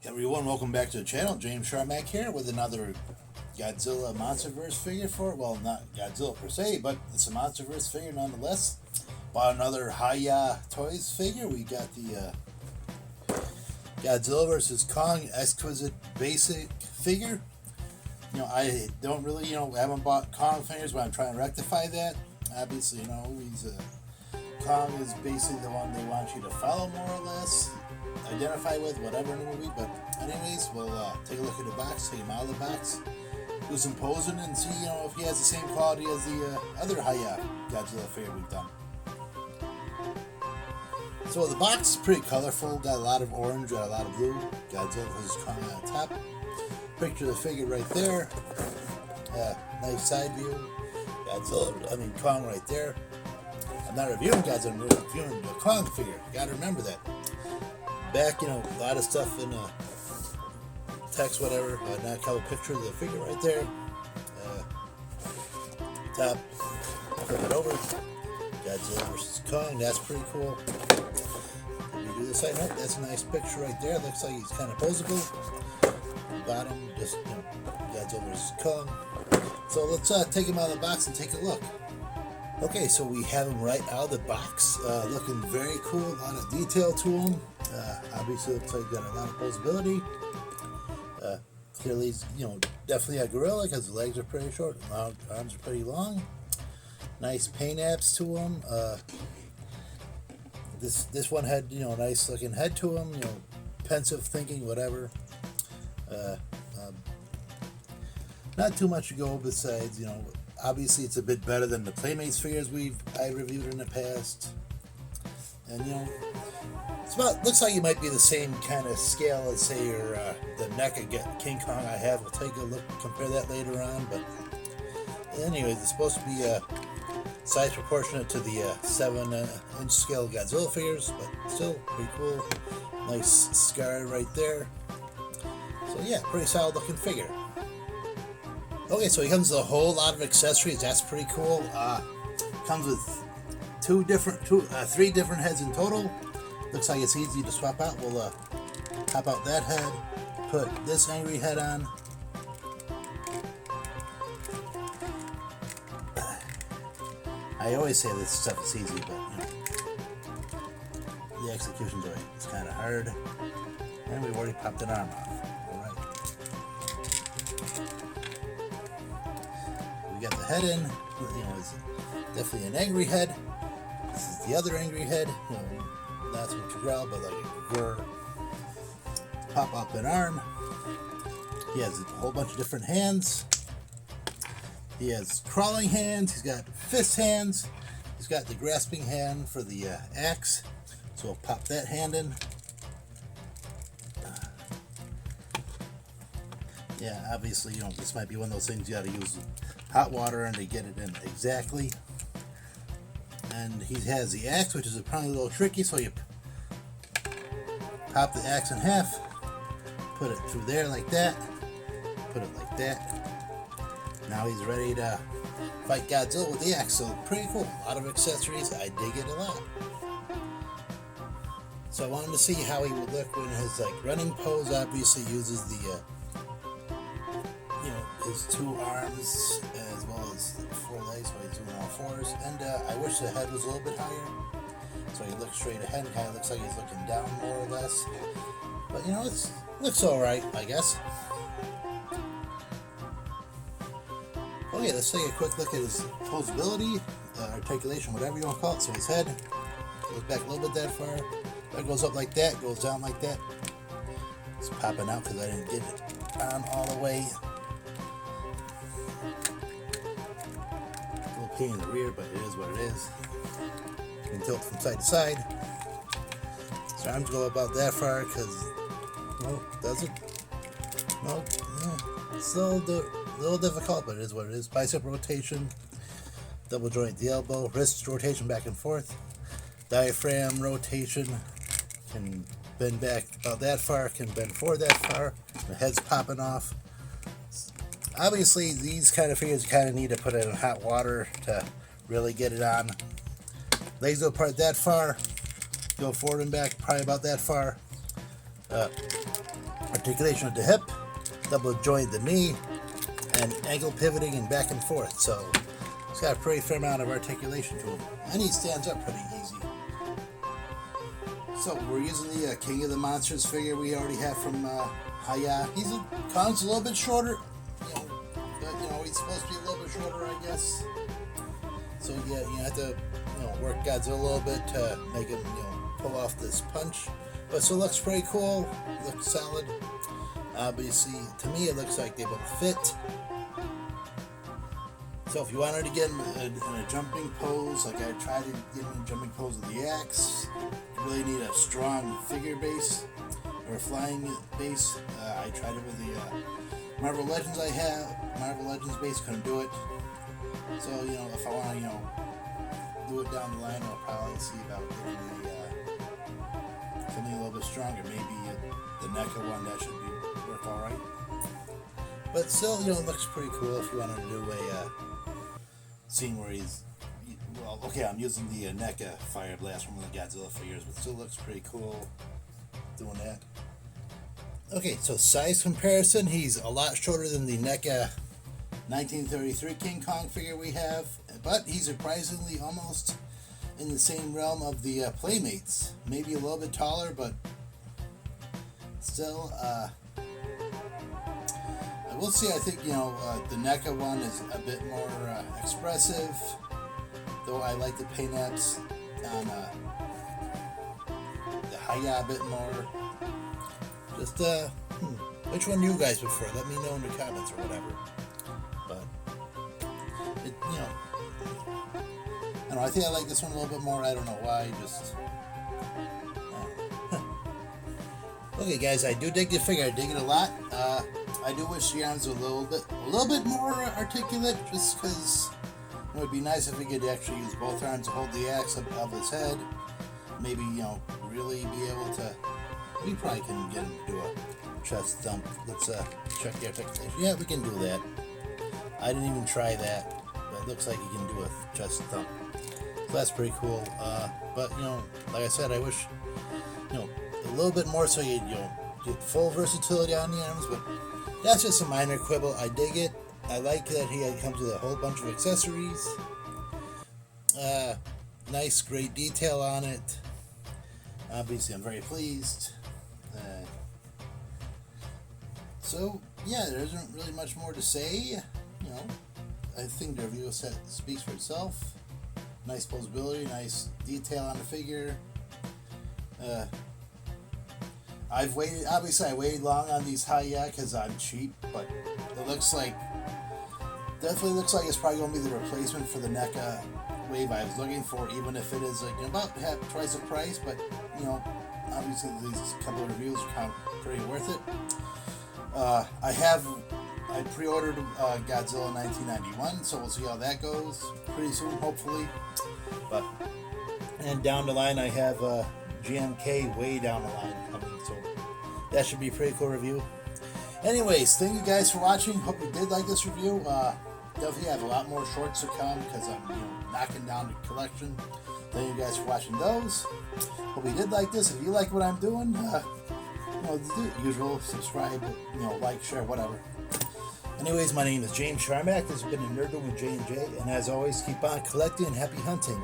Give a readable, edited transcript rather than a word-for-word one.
Everyone, welcome back to the channel. James Sharmack here with another Godzilla Monsterverse figure for, well, not Godzilla per se, but it's a Monsterverse figure nonetheless. Bought another Hiya Toys figure. We got the Godzilla vs. Kong Exquisite basic figure. You know, I don't really, haven't bought Kong figures, but I'm trying to rectify that. Obviously, he's Kong is basically the one they want you to follow more or less, identify with, whatever in the movie. But anyways, we'll take a look at the box, take him out of the box, do some posing, and see if he has the same quality as the other Hiya Godzilla figure we've done. So the box is pretty colorful, got a lot of orange, got a lot of blue. Godzilla vs. Kong on the top. Picture of the figure right there. Nice side view. Kong right there. I'm not reviewing Godzilla, I'm reviewing the Kong figure. You gotta remember that. Back, a lot of stuff in text, whatever. Now a couple pictures of the figure right there. Top, flip it over. Godzilla vs. Kong, that's pretty cool. If you do the side, note, that's a nice picture right there. Looks like he's kind of posable. Bottom, just, Godzilla vs. Kong. So let's take him out of the box and take a look. Okay, so we have him right out of the box, looking very cool, a lot of detail to him. Obviously looks like he's got a lot of posability. Clearly he's, definitely a gorilla because his legs are pretty short, arms are pretty long. Nice paint apps to him. This one had, nice looking head to him, pensive thinking, whatever. Not too much to go besides, obviously it's a bit better than the Playmates figures I reviewed in the past. And looks like it might be the same kind of scale as say the neck of King Kong I have. We'll take a look, compare that later on. But anyways, it's supposed to be size proportionate to the 7-inch scale Godzilla figures, but still pretty cool. Nice scar right there. So yeah, pretty solid looking figure. Okay, so he comes with a whole lot of accessories. That's pretty cool. Comes with three different heads in total. Looks like it's easy to swap out. We'll pop out that head, put this angry head on. I always say this stuff is easy, but the execution's right. It's kind of hard, and we've already popped an arm off. We got the head in, it's definitely an angry head. This is the other angry head, not so much a growl, but like a grr. Pop up an arm. He has a whole bunch of different hands. He has crawling hands, he's got fist hands, he's got the grasping hand for the axe, so we'll pop that hand in. Yeah, obviously, this might be one of those things you gotta use hot water and to get it in exactly. And he has the axe, which is probably a little tricky, so you pop the axe in half, put it through there like that, put it like that. Now he's ready to fight Godzilla with the axe, so pretty cool. A lot of accessories, I dig it a lot. So I wanted to see how he would look when his running pose obviously uses the his two arms as well as 4 legs, so he's doing all fours. And I wish the head was a little bit higher, so he looks straight ahead and kind of looks like he's looking down more or less. But it looks all right, I guess. Okay, let's take a quick look at his posability, articulation, whatever you want to call it. So his head goes back a little bit that far. That goes up like that, goes down like that. It's popping out because I didn't get it on all the way. A little pain in the rear, but it is what it is. You can tilt from side to side. His arms go about that far because, does it? No, it's still a little difficult, but it is what it is. Bicep rotation, double joint the elbow, wrist rotation back and forth, diaphragm rotation, can bend back about that far, can bend forward that far, the head's popping off. Obviously, these kind of figures kind of need to put it in hot water to really get it on. Legs go apart that far, go forward and back probably about that far. articulation at the hip, double joint at the knee, and ankle pivoting and back and forth. So it's got a pretty fair amount of articulation to him, and he stands up pretty easy. So we're using the King of the Monsters figure we already have from Hiya. Kong's a little bit shorter, but he's supposed to be a little bit shorter, I guess. So yeah, you have to work Godzilla a little bit to make him pull off this punch. But it still looks pretty cool. Looks solid. Obviously, to me, it looks like they both fit. So if you wanted to get him in a jumping pose, like I tried to get him in a jumping pose with the axe, you really need a strong figure base or a flying base. I tried it with the Marvel Legends I have. Marvel Legends base, couldn't do it. So if I want to do it down the line, I'll probably see about getting something a little bit stronger. Maybe the NECA one, that should work all right. But still, it looks pretty cool if you want to do a scene where I'm using the NECA Fire Blast from the Godzilla figures, but still looks pretty cool doing that. Okay, so size comparison, he's a lot shorter than the NECA 1933 King Kong figure we have, but he's surprisingly almost in the same realm of the Playmates. Maybe a little bit taller, but still, I will say I think the NECA one is a bit more expressive, though I like the paint apps on the Hiya a bit more. Just which one do you guys prefer? Let me know in the comments or whatever. But I think I like this one a little bit more. I don't know why. Okay, guys, I do dig the figure. I dig it a lot. I do wish the arms were a little bit more articulate, just because it would be nice if we could actually use both arms to hold the axe above his head. Maybe really be able to. We probably can get him to do a chest dump. Let's check the articulation. Yeah, we can do that. I didn't even try that, but it looks like you can do a chest dump. So that's pretty cool. But like I said, I wish a little bit more so you get full versatility on the arms. But that's just a minor quibble. I dig it. I like that he comes with a whole bunch of accessories. Nice, great detail on it. Obviously, I'm very pleased. So yeah, there isn't really much more to say. I think the review set speaks for itself. Nice posability, nice detail on the figure. I waited long on these Hiya because I'm cheap, but it definitely looks like it's probably going to be the replacement for the NECA wave I was looking for, even if it is about twice the price. But obviously these couple of reviews are kind of pretty worth it. I pre-ordered Godzilla 1991, so we'll see how that goes pretty soon, hopefully. And down the line, I have GMK way down the line coming, so that should be a pretty cool review. Anyways, thank you guys for watching. Hope you did like this review. Definitely have a lot more shorts to come because I'm knocking down the collection. Thank you guys for watching those. Hope you did like this. If you like what I'm doing, the usual, subscribe, like, share, whatever. Anyways, my name is James Sharmack. This has been a Nerd with J&J, and as always, keep on collecting and happy hunting.